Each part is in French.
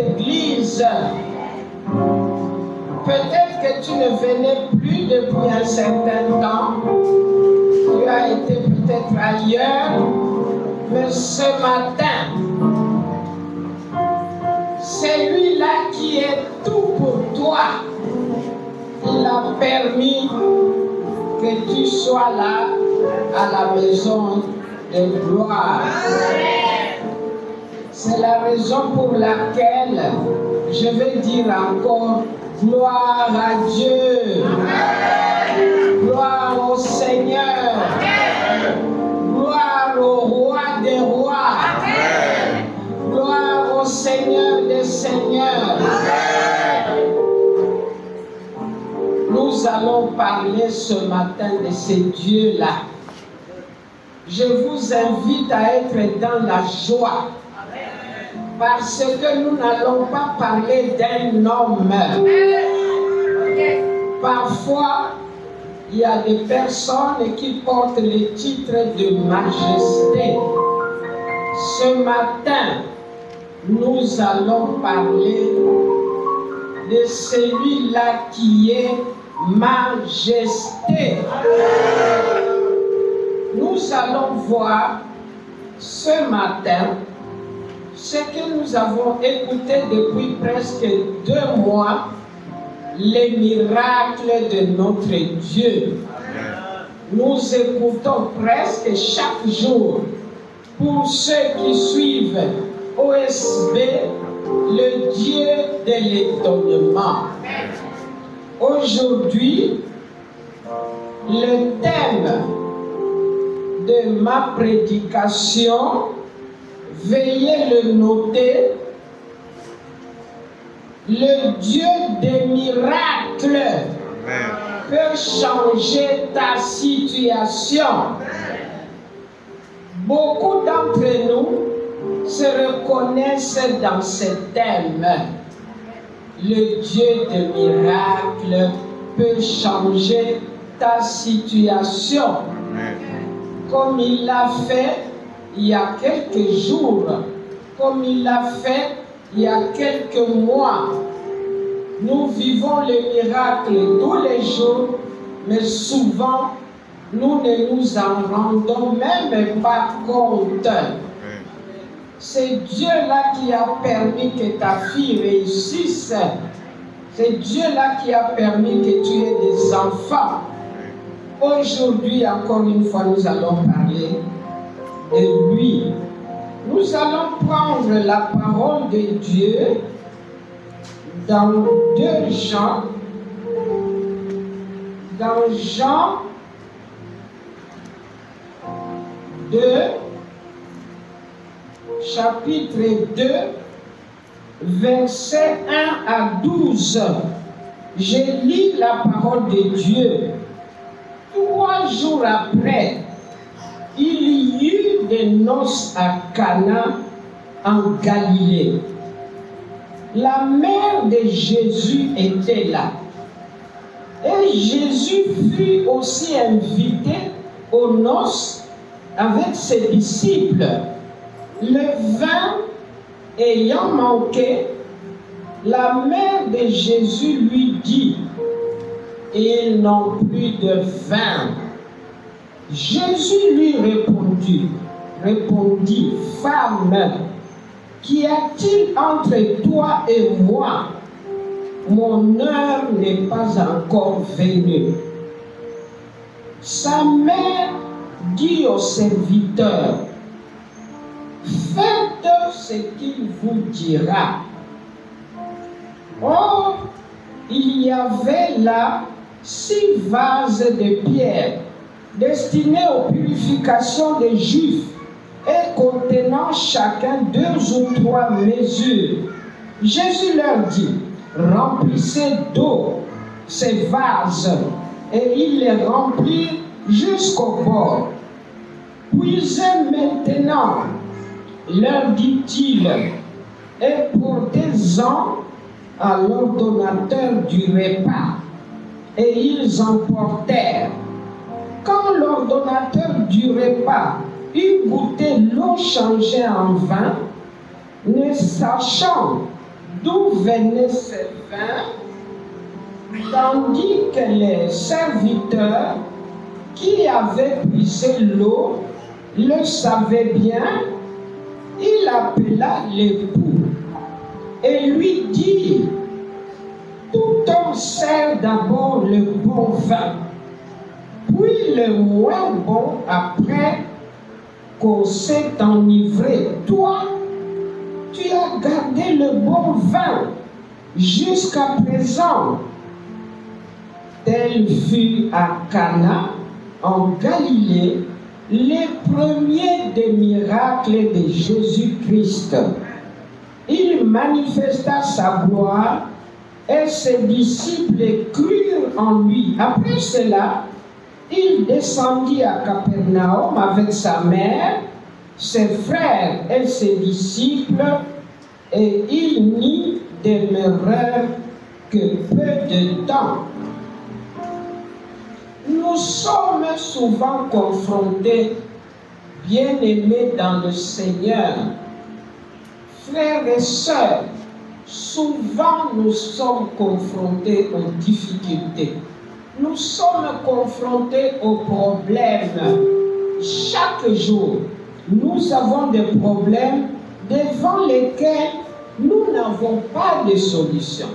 église. Peut-être que tu ne venais plus depuis un certain temps. Tu as été peut-être ailleurs. Mais ce matin, c'est lui-là qui est tout pour toi. Il a permis que tu sois là à la maison de gloire. C'est la raison pour laquelle je vais dire encore gloire à Dieu. Gloire au Seigneur. Gloire au roi des rois. Gloire au Seigneur des seigneurs. Nous allons parler ce matin de ces dieux-là. Je vous invite à être dans la joie. Parce que nous n'allons pas parler d'un homme. Parfois, il y a des personnes qui portent le titre de majesté. Ce matin, nous allons parler de celui-là qui est majesté. Nous allons voir ce matin ce que nous avons écouté depuis presque 2 mois, les miracles de notre Dieu. Nous écoutons presque chaque jour, pour ceux qui suivent OSB, le Dieu de l'étonnement. Aujourd'hui, le thème de ma prédication, veuillez le noter, le Dieu des miracles peut changer ta situation. Beaucoup d'entre nous se reconnaissent dans ce thème. Le Dieu des miracles peut changer ta situation. Comme il l'a fait il y a quelques jours, comme il l'a fait il y a quelques mois. Nous vivons les miracles tous les jours, mais souvent, nous ne nous en rendons même pas compte. C'est Dieu-là qui a permis que ta fille réussisse. C'est Dieu-là qui a permis que tu aies des enfants. Aujourd'hui, encore une fois, nous allons parler de lui. Nous allons prendre la parole de Dieu dans 2 Jean, dans Jean 2, chapitre 2, versets 1 à 12. Je lis la parole de Dieu. 3 jours après, il y eut des noces à Cana en Galilée. La mère de Jésus était là. Et Jésus fut aussi invité aux noces avec ses disciples. Le vin ayant manqué, la mère de Jésus lui dit: ils n'ont plus de vin. Jésus lui répondit, femme, qu'y a-t-il entre toi et moi? Mon heure n'est pas encore venue. Sa mère dit au serviteur: faites ce qu'il vous dira. Or, il y avait là 6 vases de pierre destinés aux purifications des Juifs et contenant chacun 2 ou 3 mesures. Jésus leur dit: remplissez d'eau ces vases, et ils les remplirent jusqu'au bord. Puisez maintenant, leur dit-il, et portez-en à l'ordonnateur du repas. Et ils emportèrent. Quand l'ordonnateur du repas eut goûté l'eau changée en vin, ne sachant d'où venait ce vin, tandis que les serviteurs qui avaient puisé l'eau le savaient bien. Il appela l'époux et lui dit: tout homme sert d'abord le bon vin, puis le moins bon après qu'on s'est enivré. Toi, tu as gardé le bon vin jusqu'à présent. Tel fut à Cana, en Galilée, les premiers des miracles de Jésus-Christ. Il manifesta sa gloire et ses disciples crurent en lui. Après cela, il descendit à Capernaum avec sa mère, ses frères et ses disciples, et ils n'y demeurèrent que peu de temps. Nous sommes souvent confrontés, bien-aimés dans le Seigneur, frères et sœurs, souvent nous sommes confrontés aux difficultés. Nous sommes confrontés aux problèmes. Chaque jour, nous avons des problèmes devant lesquels nous n'avons pas de solution.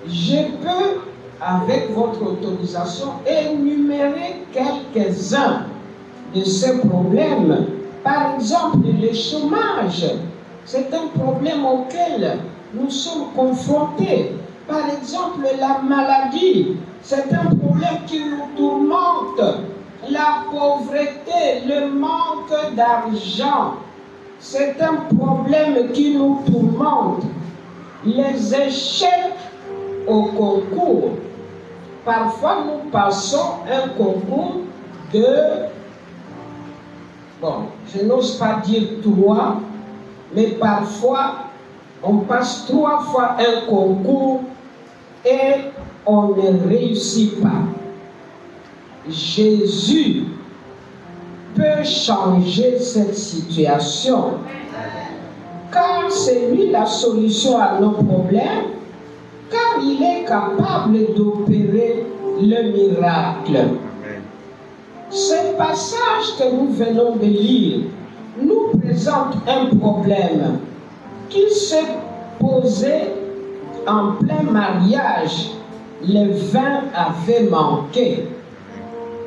Je peux, avec votre autorisation, énumérer quelques-uns de ces problèmes. Par exemple, le chômage, c'est un problème auquel nous sommes confrontés. Par exemple, la maladie, c'est un problème qui nous tourmente. La pauvreté, le manque d'argent, c'est un problème qui nous tourmente. Les échecs au concours. Parfois, nous passons un concours de, je n'ose pas dire 3, mais parfois, on passe 3 fois un concours et on ne réussit pas. Jésus peut changer cette situation, car c'est lui la solution à nos problèmes, car il est capable d'opérer le miracle. Ce passage que nous venons de lire nous présente un problème qui s'est posé en plein mariage. Le vin avait manqué.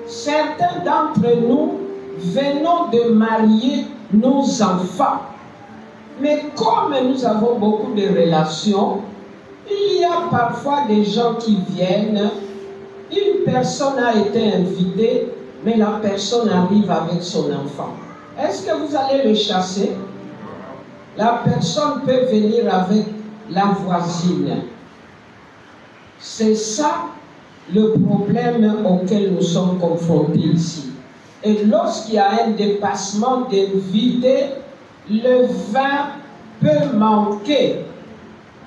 Certains d'entre nous venons de marier nos enfants. Mais comme nous avons beaucoup de relations, il y a parfois des gens qui viennent, une personne a été invitée, mais la personne arrive avec son enfant. Est-ce que vous allez le chasser? La personne peut venir avec la voisine. C'est ça le problème auquel nous sommes confrontés ici. Et lorsqu'il y a un dépassement d'invités, le vin peut manquer.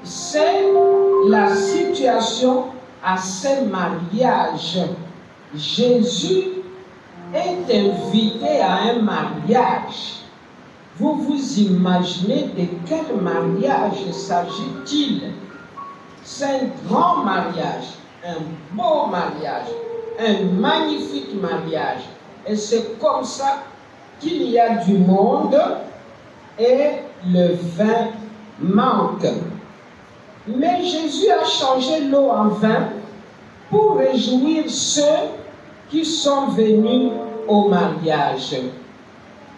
C'est la situation à ce mariage. Jésus est invité à un mariage. Vous vous imaginez de quel mariage s'agit-il? C'est un grand mariage, un beau mariage, un magnifique mariage. Et c'est comme ça qu'il y a du monde et le vin manque. Mais Jésus a changé l'eau en vin pour réjouir ceux qui sont venus au mariage.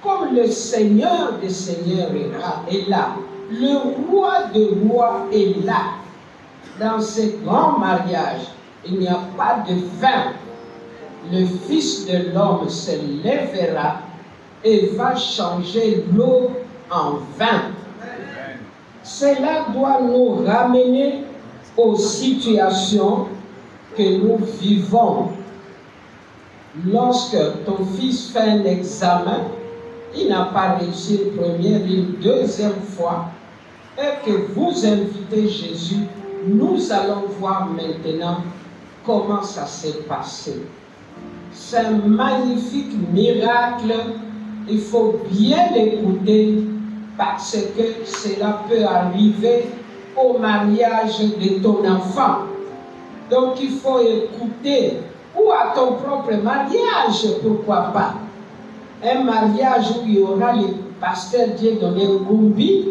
Comme le Seigneur des Seigneurs est là, le Roi des Rois est là. Dans ce grand mariage, il n'y a pas de vin. Le Fils de l'homme se lèvera et va changer l'eau en vin. Cela doit nous ramener aux situations que nous vivons. Lorsque ton fils fait un examen, il n'a pas réussi une première, une deuxième fois, et que vous invitez Jésus, nous allons voir maintenant comment ça s'est passé. C'est un magnifique miracle, il faut bien l'écouter parce que cela peut arriver au mariage de ton enfant. Donc il faut écouter, ou à ton propre mariage, pourquoi pas. Un mariage où il y aura les pasteurs Dieudonné Ngumbi,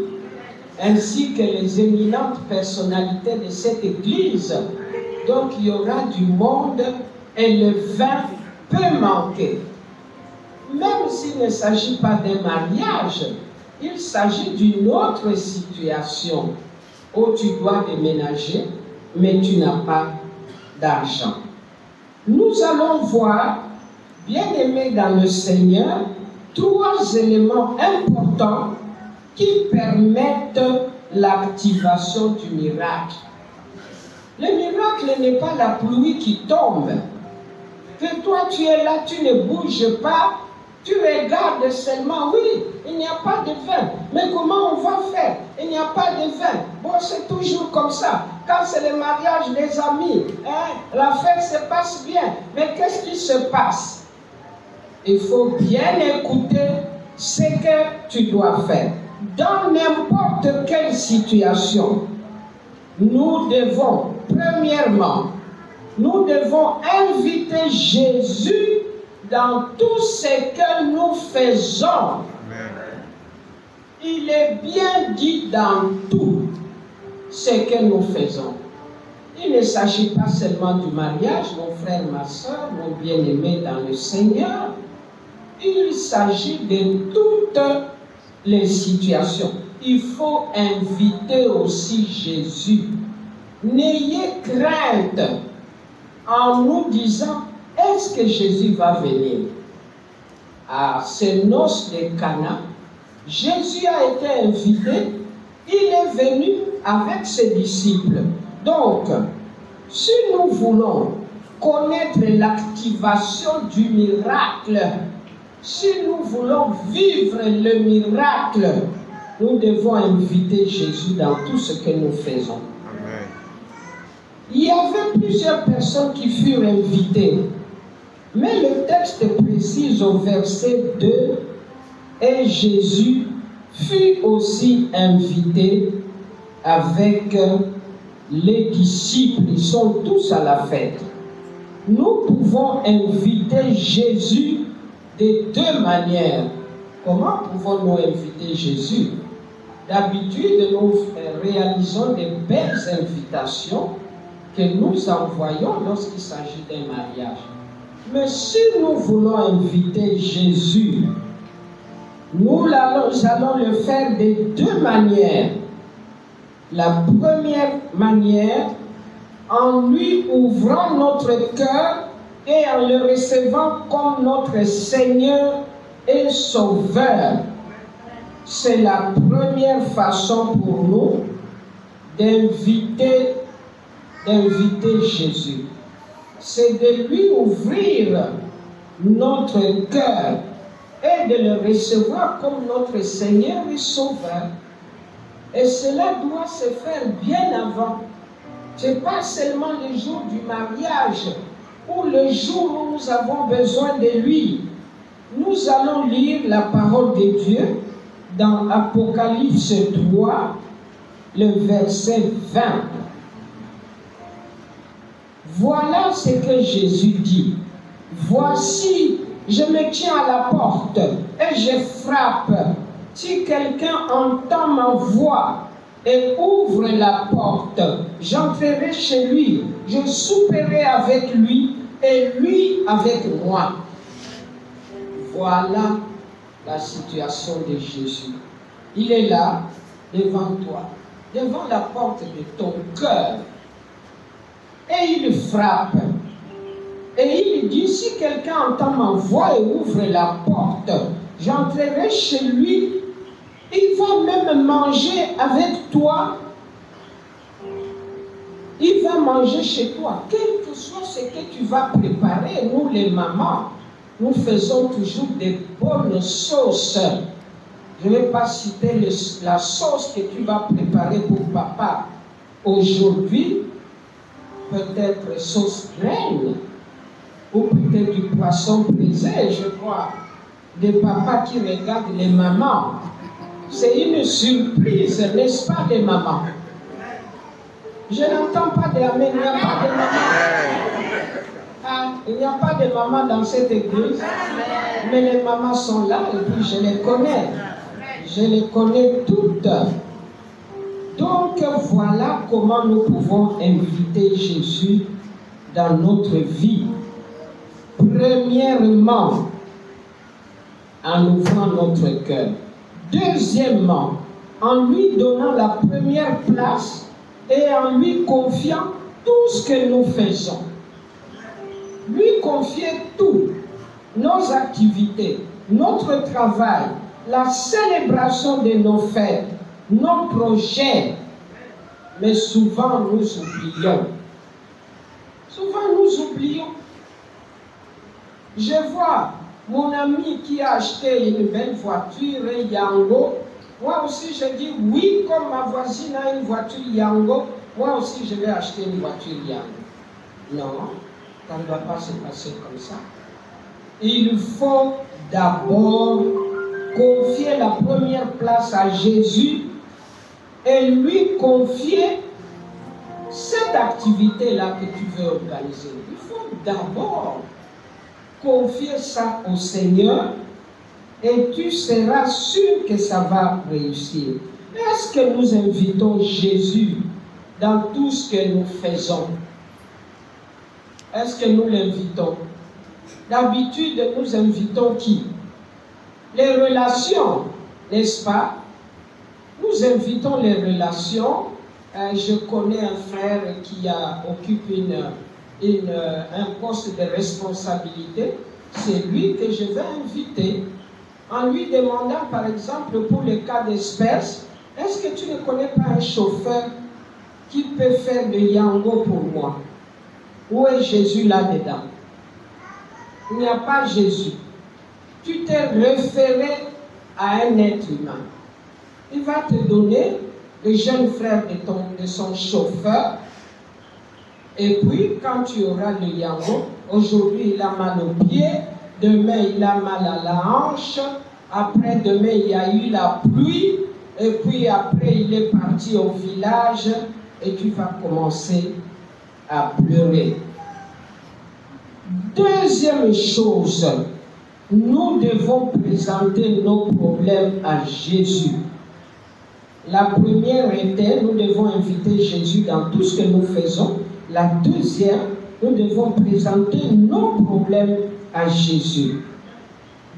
ainsi que les éminentes personnalités de cette église. Donc il y aura du monde et le vin peut manquer. Même s'il ne s'agit pas d'un mariage, il s'agit d'une autre situation où tu dois déménager, mais tu n'as pas d'argent. Nous allons voir, bien-aimés dans le Seigneur, 3 éléments importants qui permettent l'activation du miracle. Le miracle n'est pas la pluie qui tombe. Que toi tu es là, tu ne bouges pas, tu regardes seulement, oui, il n'y a pas de vin. Mais comment on va faire? Il n'y a pas de vin. Bon, c'est toujours comme ça. Quand c'est le mariage des amis, hein, la fête se passe bien. Mais qu'est-ce qui se passe? Il faut bien écouter ce que tu dois faire. Dans n'importe quelle situation, nous devons, premièrement, nous devons inviter Jésus dans tout ce que nous faisons. Il est bien dit dans tout ce que nous faisons. Il ne s'agit pas seulement du mariage, mon frère, ma soeur, mon bien-aimé dans le Seigneur. Il s'agit de toutes les situations. Il faut inviter aussi Jésus. N'ayez crainte en nous disant, est-ce que Jésus va venir? À ces noces de Cana, Jésus a été invité, il est venu avec ses disciples. Donc, si nous voulons connaître l'activation du miracle, si nous voulons vivre le miracle, nous devons inviter Jésus dans tout ce que nous faisons. Amen. Il y avait plusieurs personnes qui furent invitées, mais le texte précise au verset 2, et Jésus fut aussi invité avec les disciples. Ils sont tous à la fête. Nous pouvons inviter Jésus de 2 manières. Comment pouvons-nous inviter Jésus? D'habitude, nous réalisons de belles invitations que nous envoyons lorsqu'il s'agit d'un mariage. Mais si nous voulons inviter Jésus, nous allons le faire de 2 manières. La première manière, en lui ouvrant notre cœur et en le recevant comme notre Seigneur et Sauveur. C'est la première façon pour nous d'inviter Jésus. C'est de lui ouvrir notre cœur et de le recevoir comme notre Seigneur et Sauveur. Et cela doit se faire bien avant. Ce n'est pas seulement le jour du mariage ou le jour où nous avons besoin de lui. Nous allons lire la parole de Dieu dans Apocalypse 3, le verset 20. Voilà ce que Jésus dit. Voici, je me tiens à la porte et je frappe. Si quelqu'un entend ma voix et ouvre la porte, j'entrerai chez lui, je souperai avec lui et lui avec moi. Voilà la situation de Jésus. Il est là, devant toi, devant la porte de ton cœur. Et il frappe. Et il dit, si quelqu'un entend ma voix et ouvre la porte, j'entrerai chez lui. Il va même manger avec toi. Il va manger chez toi. Quel que soit ce que tu vas préparer, nous les mamans, nous faisons toujours des bonnes sauces. Je ne vais pas citer la sauce que tu vas préparer pour papa aujourd'hui. Peut-être sauce graine, ou peut-être du poisson brisé. Je vois des papas qui regardent les mamans. C'est une surprise, n'est-ce pas, les mamans? Je n'entends pas d'amen, il n'y a pas de maman. Ah, il n'y a pas de maman dans cette église, mais les mamans sont là et puis je les connais. Je les connais toutes. Donc voilà comment nous pouvons inviter Jésus dans notre vie. Premièrement, en ouvrant notre cœur. Deuxièmement, en lui donnant la première place et en lui confiant tout ce que nous faisons. Lui confier tout, nos activités, notre travail, la célébration de nos fêtes, nos projets. Mais souvent nous oublions. Souvent nous oublions. Je vois mon ami qui a acheté une belle voiture Yango. Moi aussi je dis oui, comme ma voisine a une voiture Yango, moi aussi je vais acheter une voiture Yango. Non, ça ne va pas se passer comme ça. Il faut d'abord confier la première place à Jésus et lui confier cette activité-là que tu veux organiser. Il faut d'abord confier ça au Seigneur et tu seras sûr que ça va réussir. Est-ce que nous invitons Jésus dans tout ce que nous faisons? Est-ce que nous l'invitons? D'habitude, nous invitons qui? Les relations, n'est-ce pas? Nous invitons les relations. Je connais un frère qui occupe un poste de responsabilité. C'est lui que je vais inviter en lui demandant, par exemple, pour le cas d'espèce, est-ce que tu ne connais pas un chauffeur qui peut faire de Yango pour moi? Où est Jésus là-dedans? Il n'y a pas Jésus. Tu t'es référé à un être humain. Il va te donner le jeune frère de son chauffeur. Et puis, quand tu auras le Yango, aujourd'hui il a mal au pied, demain il a mal à la hanche, après demain il y a eu la pluie, et puis après il est parti au village, et tu vas commencer à pleurer. Deuxième chose, nous devons présenter nos problèmes à Jésus. La première était, nous devons inviter Jésus dans tout ce que nous faisons. La deuxième, nous devons présenter nos problèmes à Jésus.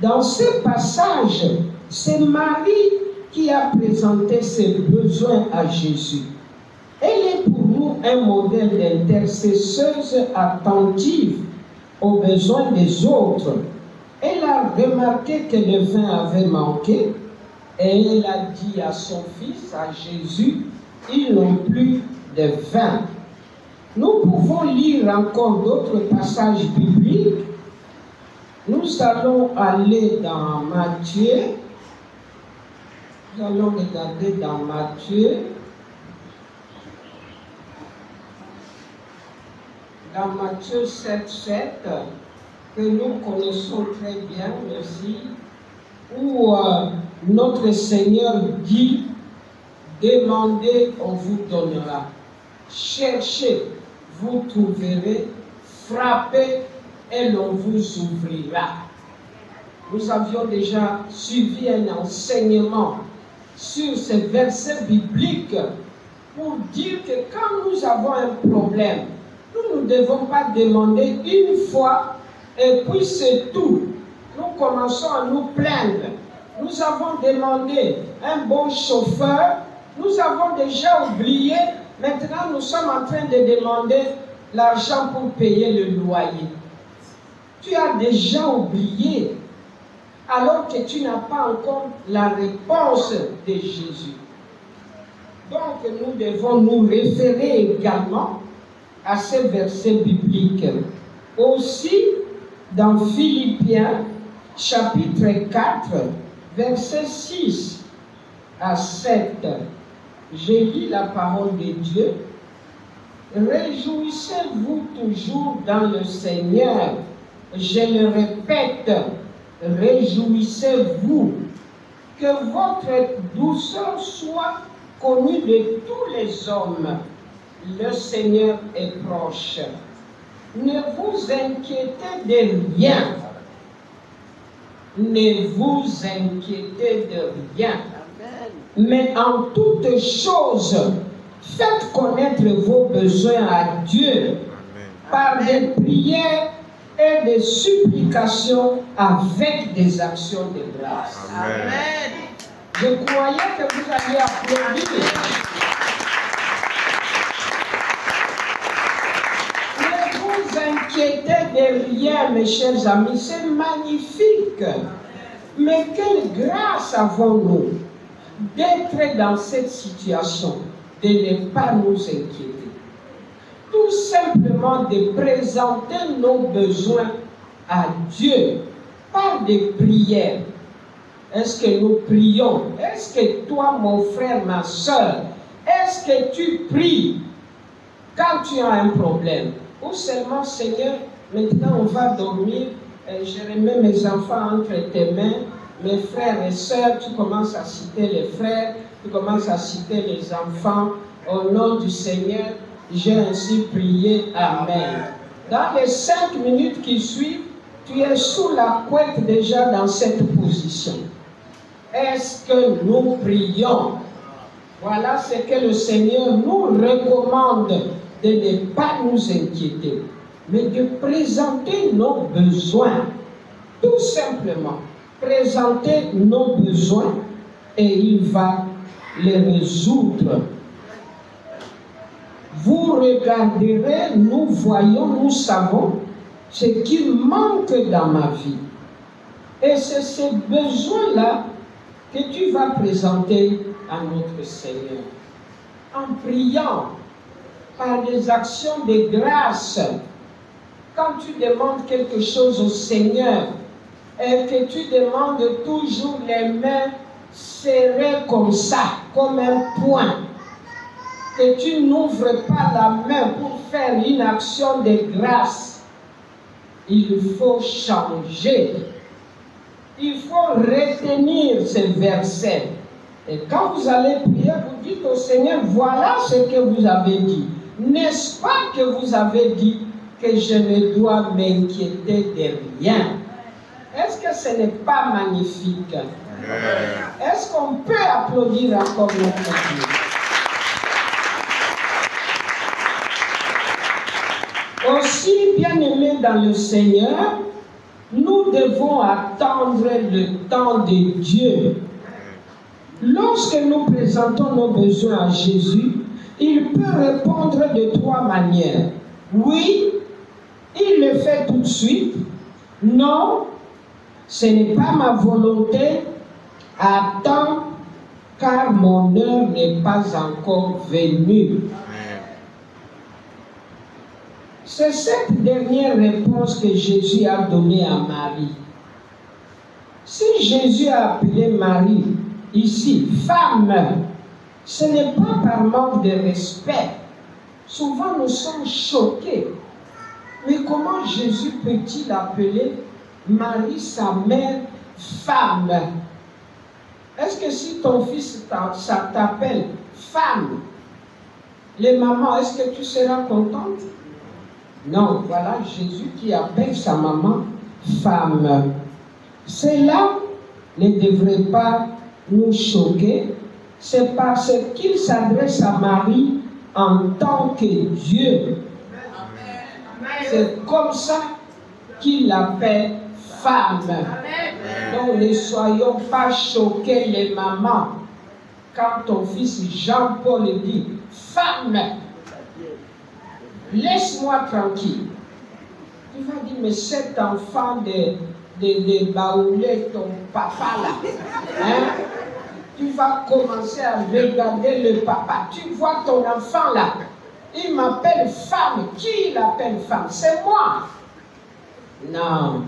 Dans ce passage, c'est Marie qui a présenté ses besoins à Jésus. Elle est pour nous un modèle d'intercesseuse attentive aux besoins des autres. Elle a remarqué que le vin avait manqué et elle a dit à son fils, à Jésus, ils n'ont plus de vin. Nous pouvons lire encore d'autres passages bibliques. Nous allons aller dans Matthieu. Nous allons regarder dans Matthieu. Dans Matthieu 7,7, que nous connaissons très bien, merci, où notre Seigneur dit, demandez, on vous donnera. Cherchez, vous trouverez. Frappez, et l'on vous ouvrira. Nous avions déjà suivi un enseignement sur ces versets bibliques pour dire que quand nous avons un problème, nous ne devons pas demander une fois et puis c'est tout. Nous commençons à nous plaindre. Nous avons demandé un bon chauffeur. Nous avons déjà oublié. Maintenant, nous sommes en train de demander l'argent pour payer le loyer. Tu as déjà oublié alors que tu n'as pas encore la réponse de Jésus. Donc, nous devons nous référer également à ces versets bibliques. Aussi, dans Philippiens, chapitre 4, versets 6 à 7, je lis la parole de Dieu. Réjouissez-vous toujours dans le Seigneur. Je le répète, réjouissez-vous. Que votre douceur soit connue de tous les hommes. le Seigneur est proche. Ne vous inquiétez de rien. Ne vous inquiétez de rien. Mais en toutes choses, faites connaître vos besoins à Dieu par des prières et des supplications avec des actions de grâce. Amen. Je croyais que vous alliez applaudir. Ne vous inquiétez de rien, mes chers amis, c'est magnifique. Mais quelle grâce avons-nous d'être dans cette situation, de ne pas nous inquiéter. Tout simplement de présenter nos besoins à Dieu par des prières. Est-ce que nous prions? Est-ce que toi, mon frère, ma soeur, est-ce que tu pries quand tu as un problème? Ou seulement, Seigneur, maintenant on va dormir, je remets mes enfants entre tes mains, mes frères et sœurs, tu commences à citer les frères, tu commences à citer les enfants, au nom du Seigneur, j'ai ainsi prié, Amen. Dans les 5 minutes qui suivent, tu es sous la couette déjà dans cette position. Est-ce que nous prions? Voilà ce que le Seigneur nous recommande, de ne pas nous inquiéter, mais de présenter nos besoins, tout simplement. Présenter nos besoins et il va les résoudre. Vous regarderez, nous voyons, nous savons ce qui manque dans ma vie. Et c'est ces besoins-là que tu vas présenter à notre Seigneur. En priant, par des actions de grâce, quand tu demandes quelque chose au Seigneur, et que tu demandes toujours les mains serrées comme ça, comme un poing, que tu n'ouvres pas la main pour faire une action de grâce, il faut changer. Il faut retenir ces versets. Et quand vous allez prier, vous dites au Seigneur, voilà ce que vous avez dit. N'est-ce pas que vous avez dit que je ne dois m'inquiéter de rien? Est-ce que ce n'est pas magnifique? Est-ce qu'on peut applaudir encore notre Dieu? Aussi, bien-aimés dans le Seigneur, nous devons attendre le temps de Dieu. Lorsque nous présentons nos besoins à Jésus, il peut répondre de 3 manières. Oui, il le fait tout de suite. Non, ce n'est pas ma volonté. Attends, car mon heure n'est pas encore venue. C'est cette dernière réponse que Jésus a donnée à Marie. Si Jésus a appelé Marie ici femme, ce n'est pas par manque de respect. Souvent nous sommes choqués. Mais comment Jésus peut-il appeler Marie, sa mère, femme? Est-ce que si ton fils ça t'appelle femme, les mamans, est-ce que tu seras contente? Non, voilà Jésus qui appelle sa maman femme. Cela ne devrait pas nous choquer. C'est parce qu'il s'adresse à Marie en tant que Dieu. C'est comme ça qu'il l'appelle femme. Donc ne soyons pas choqués les mamans quand ton fils Jean-Paul dit femme. Laisse-moi tranquille. Tu vas dire, mais cet enfant de baouler ton papa là, hein? Tu vas commencer à regarder le papa. Tu vois ton enfant là, il m'appelle femme. Qui l'appelle femme? C'est moi. Non,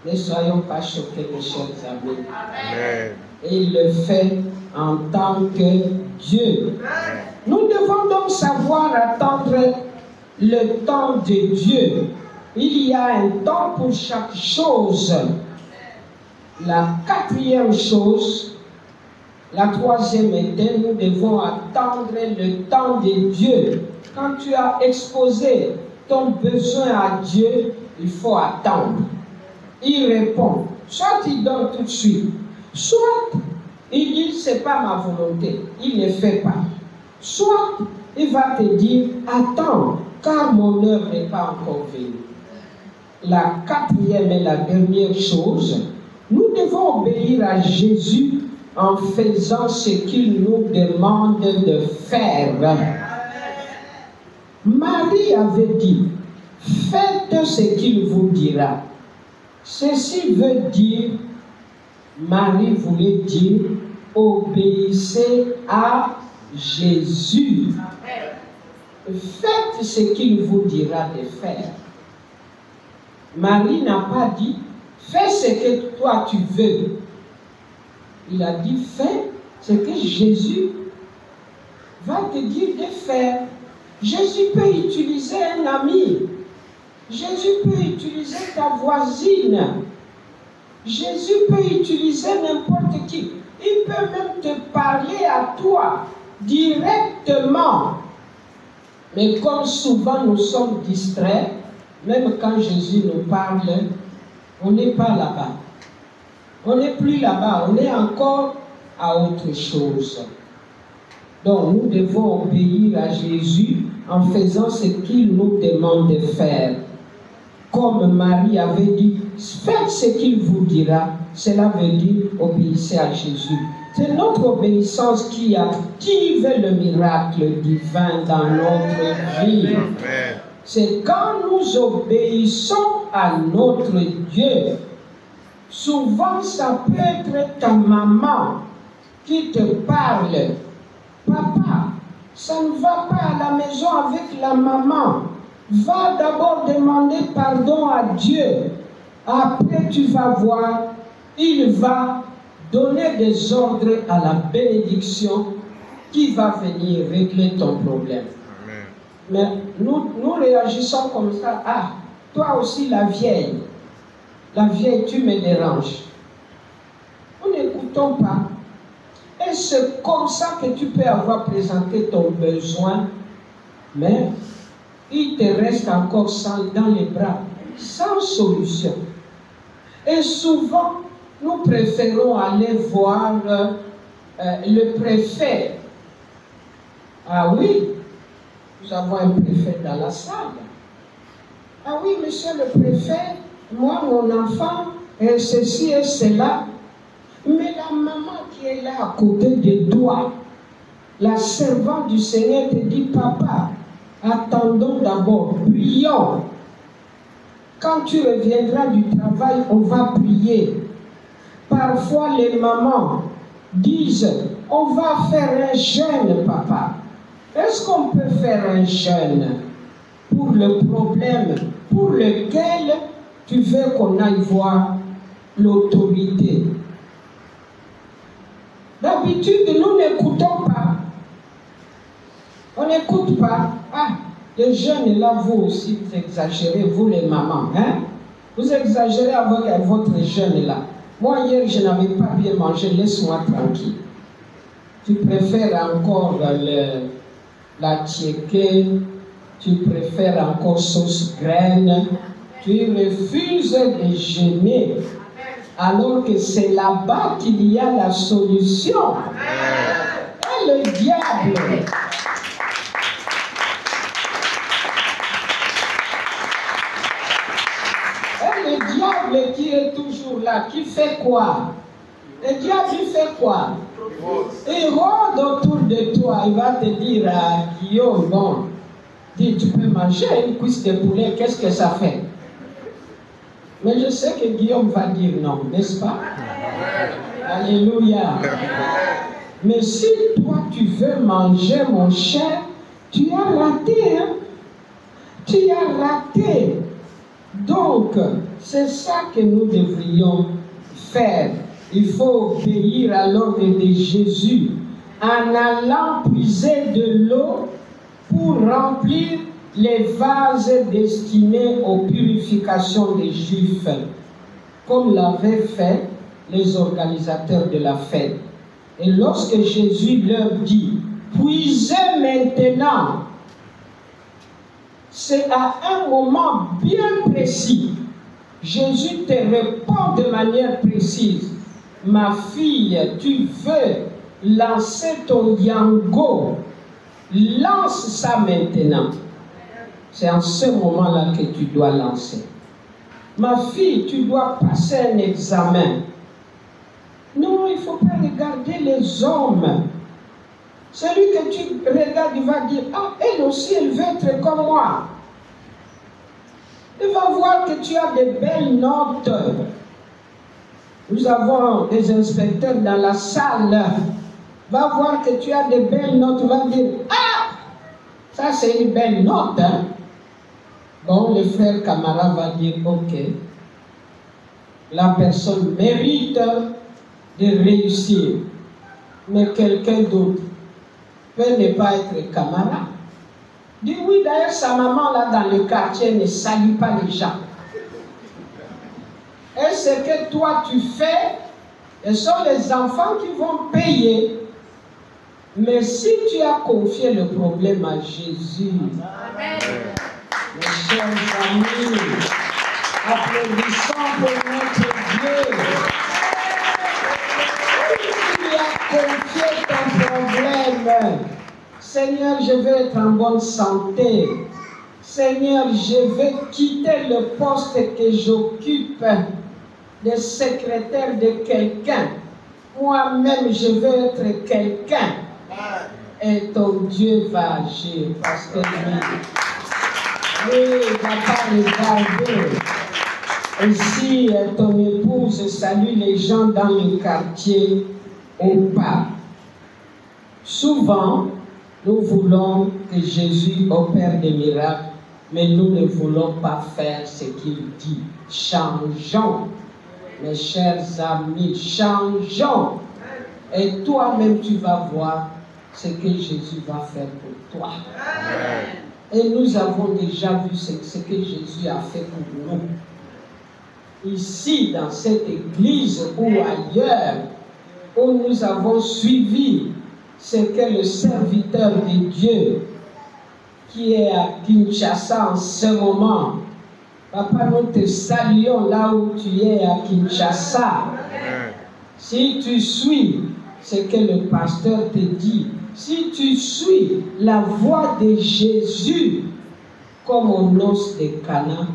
ne soyons pas choqués, mes chers amis. Amen. Et il le fait en tant que Dieu. Nous devons donc savoir attendre le temps de Dieu. Il y a un temps pour chaque chose. La 4e chose, La troisième était, nous devons attendre le temps de Dieu. Quand tu as exposé ton besoin à Dieu, il faut attendre. Il répond. Soit il donne tout de suite, soit il dit c'est pas ma volonté, il ne fait pas. Soit il va te dire attends, car mon heure n'est pas encore venue. La quatrième et la dernière chose, nous devons obéir à Jésus en faisant ce qu'il nous demande de faire. Marie avait dit, faites ce qu'il vous dira. Ceci veut dire, Marie voulait dire, obéissez à Jésus. Faites ce qu'il vous dira de faire. Marie n'a pas dit, fais ce que toi tu veux. Il a dit, fais ce que Jésus va te dire de faire. Jésus peut utiliser un ami. Jésus peut utiliser ta voisine. Jésus peut utiliser n'importe qui. Il peut même te parler à toi directement. Mais comme souvent nous sommes distraits, même quand Jésus nous parle, on n'est pas là-bas. On n'est plus là-bas, on est encore à autre chose. Donc nous devons obéir à Jésus en faisant ce qu'il nous demande de faire. Comme Marie avait dit, faites ce qu'il vous dira. Cela veut dire obéissez à Jésus. C'est notre obéissance qui active le miracle divin dans notre vie. C'est quand nous obéissons à notre Dieu. Souvent, ça peut être ta maman qui te parle. Papa, ça ne va pas à la maison avec la maman. Va d'abord demander pardon à Dieu. Après, tu vas voir, il va donner des ordres à la bénédiction qui va venir régler ton problème. Amen. Mais nous réagissons comme ça. Ah, toi aussi la vieille, tu me déranges. Nous n'écoutons pas. Et c'est comme ça que tu peux avoir présenté ton besoin, mais il te reste encore dans les bras, sans solution. Et souvent, nous préférons aller voir le préfet. Ah oui, nous avons un préfet dans la salle. Ah oui, monsieur le préfet, moi, mon enfant, ceci et cela. Mais la maman qui est là à côté de toi, la servante du Seigneur te dit, papa, attendons d'abord, prions. Quand tu reviendras du travail, on va prier. Parfois, les mamans disent, on va faire un jeûne, papa. Est-ce qu'on peut faire un jeûne pour le problème pour lequel tu veux qu'on aille voir l'autorité? D'habitude, nous n'écoutons pas. On n'écoute pas. Ah, les jeunes là, vous aussi, vous exagérez, vous les mamans. Hein? Vous exagérez avec votre jeune là. Moi, hier, je n'avais pas bien mangé, laisse-moi tranquille. Tu préfères encore la tchéké, tu préfères encore sauce graine. Tu refuses de jeûner. Alors que c'est là-bas qu'il y a la solution. Et le diable, qui est toujours là, qui fait quoi? Le diable, il fait quoi? Il rôde autour de toi, il va te dire à Guillaume, bon, dis, tu peux manger une cuisse de poulet, qu'est-ce que ça fait? Mais je sais que Guillaume va dire non, n'est-ce pas? Alléluia. Mais si toi tu veux manger, mon cher, tu as raté, hein? Tu as raté. Donc, c'est ça que nous devrions faire. Il faut obéir à l'ordre de Jésus en allant puiser de l'eau pour remplir les vases destinés aux purifications des Juifs, comme l'avaient fait les organisateurs de la fête. Et lorsque Jésus leur dit, puisez maintenant, c'est à un moment bien précis. Jésus te répond de manière précise. Ma fille, tu veux lancer ton yango. Lance ça maintenant. C'est en ce moment-là que tu dois lancer. Ma fille, tu dois passer un examen. Non, il ne faut pas regarder les hommes. Celui que tu regardes, il va dire, ah, elle aussi, elle veut être comme moi. Il va voir que tu as de belles notes. Nous avons des inspecteurs dans la salle. Va voir que tu as de belles notes. Va dire, ah, ça c'est une belle note. Hein? Bon, le frère camarade va dire, ok, la personne mérite de réussir. Mais quelqu'un d'autre peut ne pas être camarade. Dis oui, d'ailleurs, sa maman là dans le quartier ne salue pas les gens. Et ce que toi tu fais, ce sont les enfants qui vont payer. Mais si tu as confié le problème à Jésus, amen. Mes chers amis, applaudissons pour notre Dieu. Tu as confié ton problème. Seigneur, je veux être en bonne santé. Seigneur, je veux quitter le poste que j'occupe de secrétaire de quelqu'un. Moi-même, je veux être quelqu'un. Et ton Dieu va agir parce que lui, il ne va pas regarder. Et si ton épouse salue les gens dans le quartier ou pas. Souvent, nous voulons que Jésus opère des miracles, mais nous ne voulons pas faire ce qu'il dit. Changeons, mes chers amis, changeons. Et toi-même, tu vas voir ce que Jésus va faire pour toi. Amen. Et nous avons déjà vu ce que Jésus a fait pour nous. Ici, dans cette église ou ailleurs, où nous avons suivi ce que le serviteur de Dieu qui est à Kinshasa en ce moment. Papa, nous te saluons là où tu es à Kinshasa. Si tu suis ce que le pasteur te dit, si tu suis la voix de Jésus, comme au noces de Cana,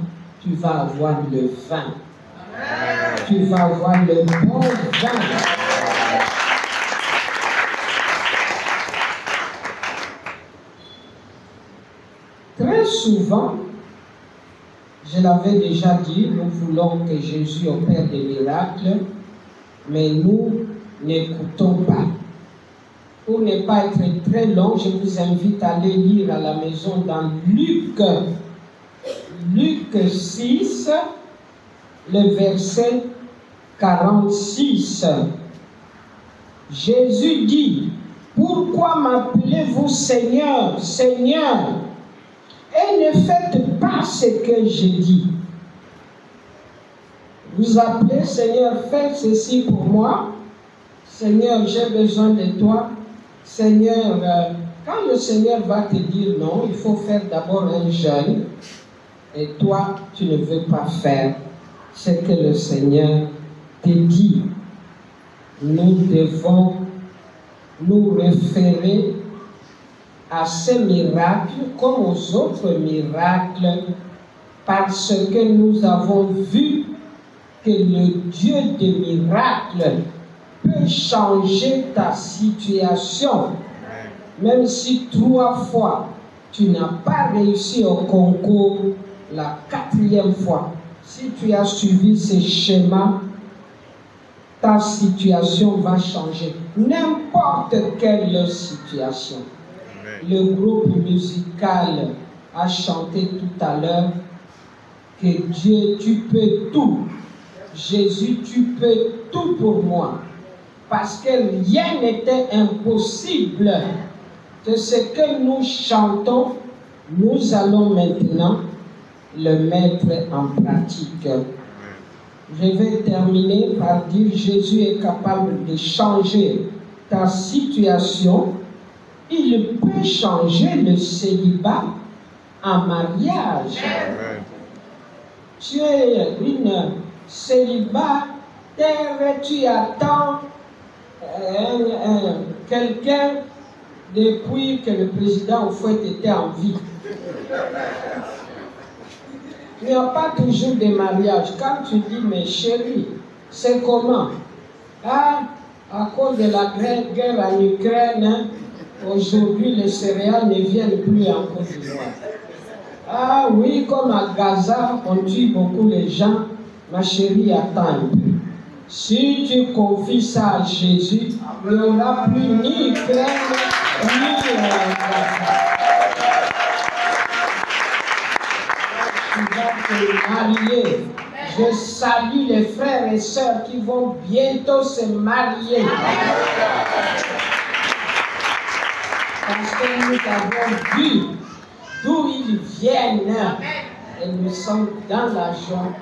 tu vas avoir le vin. Tu vas avoir le bon vin. Très souvent, je l'avais déjà dit, nous voulons que Jésus opère des miracles, mais nous n'écoutons pas. Pour ne pas être très long, je vous invite à aller lire à la maison dans Luc 6, le verset 46. Jésus dit, « Pourquoi m'appelez-vous Seigneur, Seigneur ? Et ne faites pas ce que je dis. » Vous appelez, Seigneur, fais ceci pour moi. Seigneur, j'ai besoin de toi. Seigneur, quand le Seigneur va te dire non, il faut faire d'abord un jeûne. Et toi, tu ne veux pas faire ce que le Seigneur te dit. Nous devons nous référer à ces miracles comme aux autres miracles parce que nous avons vu que le Dieu des miracles peut changer ta situation. Même si 3 fois tu n'as pas réussi au concours, la 4e fois, si tu as suivi ce schéma, ta situation va changer. N'importe quelle situation. Le groupe musical a chanté tout à l'heure que Dieu, tu peux tout. Jésus, tu peux tout pour moi. Parce que rien n'était impossible. De ce que nous chantons, nous allons maintenant le mettre en pratique. Je vais terminer par dire Jésus est capable de changer ta situation, il peut changer le célibat en mariage. Amen. Tu es une célibataire, tu attends quelqu'un depuis que le président Houphouët était en vie. Il n'y a pas toujours de mariage. Quand tu dis, mais chérie, c'est comment? Ah, à cause de la guerre en Ukraine, hein, aujourd'hui les céréales ne viennent plus en Côte d'Ivoire. Ah oui, comme à Gaza, on tue beaucoup les gens. Ma chérie, attends un peu. Si tu confies ça à Jésus, il n'y aura plus ni Ukraine, ni Gaza. Tu vas te marier. Je salue les frères et sœurs qui vont bientôt se marier. Parce que nous avons vu d'où ils viennent. Et nous sommes dans la joie.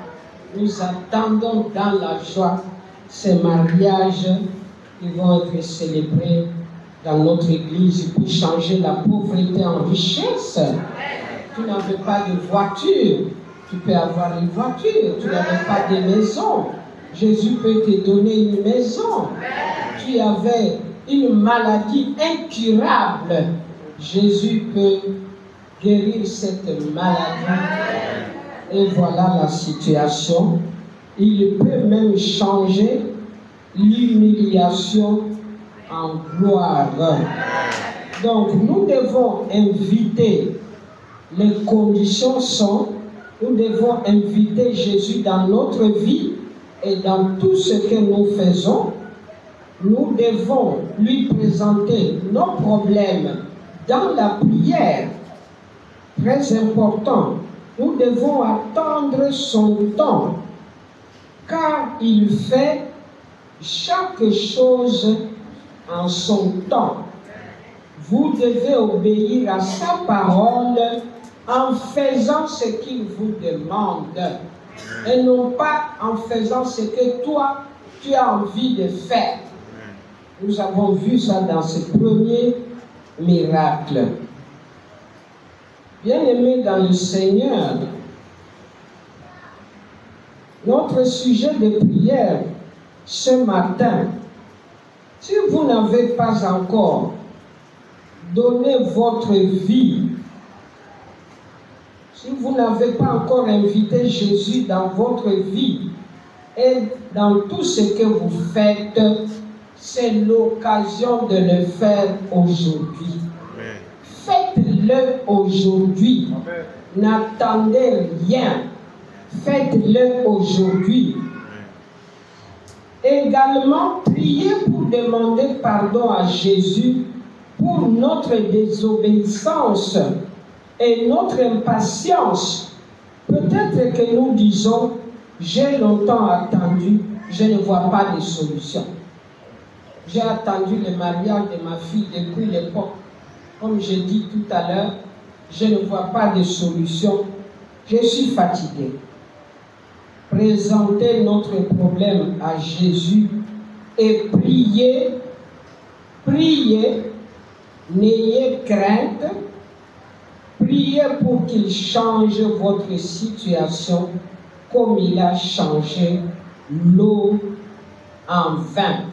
Nous attendons dans la joie ces mariages qui vont être célébrés dans notre église pour changer la pauvreté en richesse. Tu n'avais pas de voiture, tu peux avoir une voiture. Tu n'avais pas de maison, Jésus peut te donner une maison. Tu avais une maladie incurable, Jésus peut guérir cette maladie. Et voilà la situation. Il peut même changer l'humiliation en gloire. Donc nous devons inviter, les conditions sont, nous devons inviter Jésus dans notre vie et dans tout ce que nous faisons. Nous devons lui présenter nos problèmes dans la prière. Très important. Nous devons attendre son temps, car il fait chaque chose en son temps. Vous devez obéir à sa parole en faisant ce qu'il vous demande, et non pas en faisant ce que toi, tu as envie de faire. Nous avons vu ça dans ce premier miracle. Bien-aimés dans le Seigneur, notre sujet de prière ce matin, si vous n'avez pas encore donné votre vie, si vous n'avez pas encore invité Jésus dans votre vie et dans tout ce que vous faites, c'est l'occasion de le faire aujourd'hui. Faites-le aujourd'hui. N'attendez rien. Faites-le aujourd'hui. Également, priez pour demander pardon à Jésus pour notre désobéissance et notre impatience. Peut-être que nous disons, j'ai longtemps attendu, je ne vois pas de solution. J'ai attendu le mariage de ma fille depuis l'époque. Comme j'ai dit tout à l'heure, je ne vois pas de solution. Je suis fatigué. Présentez notre problème à Jésus et priez, priez, n'ayez crainte, priez pour qu'il change votre situation comme il a changé l'eau en vin.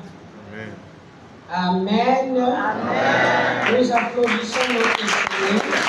Amen. Amen. Nous applaudissons notre Seigneur.